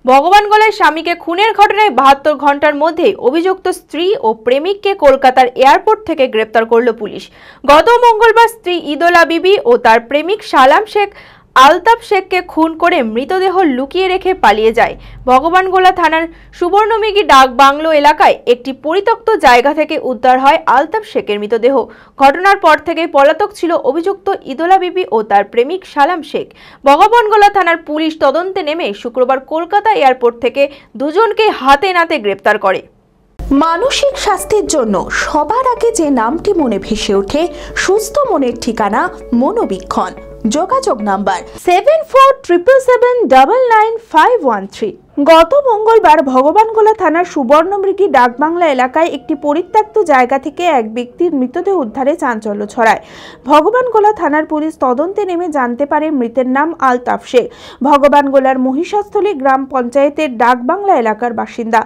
ভগবানগোলায় স্বামীকে খুনের ঘটনায় 72 ঘন্টার মধ্যে অভিযুক্ত স্ত্রী ও প্রেমিককে কলকাতার এয়ারপোর্ট থেকে গ্রেপ্তার করল পুলিশ। গত মঙ্গলবার স্ত্রী ইদোলা বিবি ও তার প্রেমিক সালাম শেখ আলতাফ শেখকে খুন করে মৃতদেহ লুকিয়ে রেখে পালিয়ে যায়। ভগবানগোলা থানার সুবর্ণমৃগী ডাক বাংলো এলাকায় একটি পরিত্যক্ত জায়গা থেকে উদ্ধার হয় আলতাফ শেখের মৃতদেহ। ঘটনার পর থেকেই পলাতক ছিল অভিযুক্ত ইদোলা বিবি ও তার প্রেমিক সালাম শেখ। ভগবানগোলা থানার পুলিশ তদন্তে নেমে শুক্রবার কলকাতা এয়ারপোর্ট থেকে দুজনকে হাতে নাতে গ্রেপ্তার করে। মানসিক স্বাস্থ্যের জন্য সবার আগে যে নামটি মনে ভেসে ওঠে, সুস্থ মনের ঠিকানা মনোবীক্ষণ। যোগাযোগ নাম্বার 7477799513। গত মঙ্গলবার ভগবানগোলা থানার সুবর্ণমৃগী ডাকবাংলা এলাকায় একটি পরিত্যক্ত জায়গা থেকে এক ব্যক্তির মৃতদেহ উদ্ধারে চাঞ্চল্য ছড়ায়। ভগবানগোলা থানার পুলিশ তদন্তে নেমে জানতে পারে মৃতের নাম আলতাফ শেখ, ভগবানগোলার মহিষাস্থলী গ্রাম পঞ্চায়েতের ডাকবাংলা এলাকার বাসিন্দা।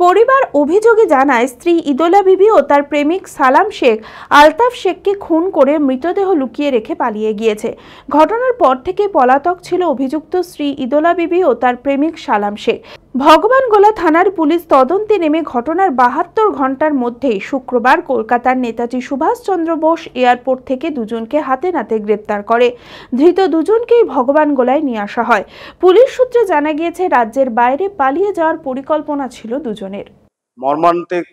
পরিবার অভিযোগে জানায় স্ত্রী ইদোলা বিবি ও তার প্রেমিক সালাম শেখ আলতাফ শেখকে খুন করে মৃতদেহ লুকিয়ে রেখে পালিয়ে গিয়েছে। ঘটনার পর থেকে পলাতক ছিল অভিযুক্ত স্ত্রী ইদোলা বিবি ও তার প্রেমিক সালাম শেখ। ভগবানগোলা থানার পুলিশ তদন্তে নেমে ঘটনার 72 ঘন্টার মধ্যেই শুক্রবার কলকাতার নেতাজি সুভাষচন্দ্র বোস এয়ারপোর্ট থেকে দুজনকে হাতে নাতে গ্রেপ্তার করে। ধৃত দুজনকেই ভগবানগোলায় নিয়ে আসা হয়। পুলিশ সূত্রে জানা গিয়েছে রাজ্যের বাইরে পালিয়ে যাওয়ার পরিকল্পনা ছিল দুজনের। মর্মান্তিক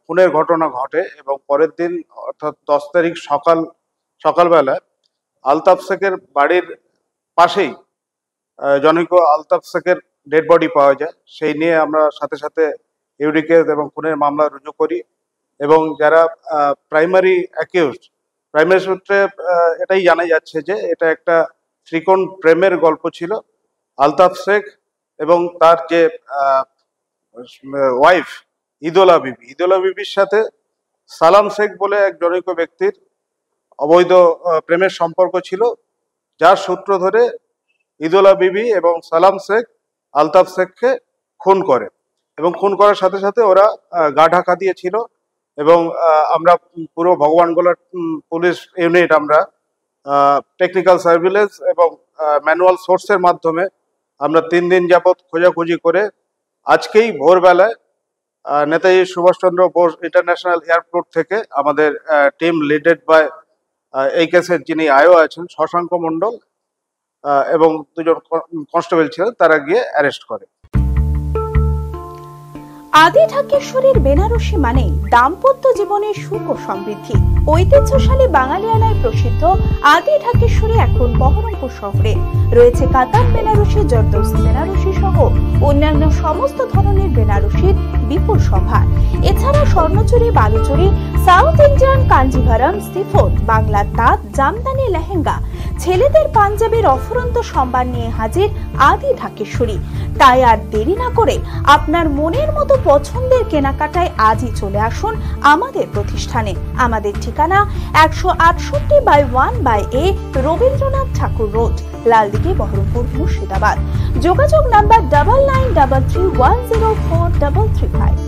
খুনের ঘটনা ঘটে এবং পরের দিন অর্থাৎ 10 তারিখ সকালবেলা আলতাফ শেখের বাড়ির পাশেই জনৈক আলতাফ শেখের ডেড বডি পাওয়া যায়। সেই নিয়ে আমরা সাথে সাথে ইউডি কেস এবং খুনের মামলা রুজু করি এবং যারা প্রাইমারি সূত্রে এটাই জানা যাচ্ছে যে এটা একটা ত্রিকোণ প্রেমের গল্প ছিল। আলতাফ শেখ এবং তার যে ওয়াইফ ইদোলা বিবির সাথে সালাম শেখ বলে এক জনৈক ব্যক্তির অবৈধ প্রেমের সম্পর্ক ছিল, যার সূত্র ধরে ইদোলা বিবি এবং সালাম শেখ আলতাফ শেখকে খুন করে এবং খুন করার সাথে সাথে ওরা গা ঢাকা দিয়েছিল এবং আমরা পুরো ভগবানগোলা পুলিশ ইউনিট আমরা টেকনিক্যাল সার্ভিলেন্স এবং ম্যানুয়াল সোর্সের মাধ্যমে আমরা 3 দিন যাবৎ খোঁজাখুঁজি করে আজকেই ভোরবেলায় নেতাজি সুভাষচন্দ্র বোস ইন্টারন্যাশনাল এয়ারপোর্ট থেকে আমাদের টিম লিডেড বাই এই কেসের যিনি আইও আছেন শশাঙ্ক মণ্ডল এবং 2 জন কনস্টেবল ছিলেন, তারা গিয়ে অ্যারেস্ট করে। আদি ঢাকেশ্বরীর বেনারসি মানে দাম্পত্য জীবনের সুখ ও সমৃদ্ধি। ঐতিহ্যশালী বাঙালিয়ানায় প্রসিদ্ধ আদি ঢাকেশ্বরী এখন বহরমপুর শহরে রয়েছে। কাতার বেনারসি, জর্দৌসি বেনারসি সহ অন্যান্য সমস্ত ধরনের বেনারসির বিপুল সম্ভার। এছাড়া Swarnachari, Baluchari, south Indian Kanjivaram, chiffon, Bangla তাঁত, জামদানি লেহেঙ্গা, ছেলেদের পাঞ্জাবের অফুরন্ত সম্ভার নিয়ে হাজির আদি ঢাকেশ্বরী। তাই আর দেরি না করে আপনার মনের মতো পছন্দের কেনাকাটায় আজই চলে আসুন আমাদের প্রতিষ্ঠানে। আমাদের ঠিকানা 168/1/A রবীন্দ্রনাথ ঠাকুর রোড, লালদিঘি, বহরমপুর, মুর্শিদাবাদ। যোগাযোগ নাম্বার 9933104335।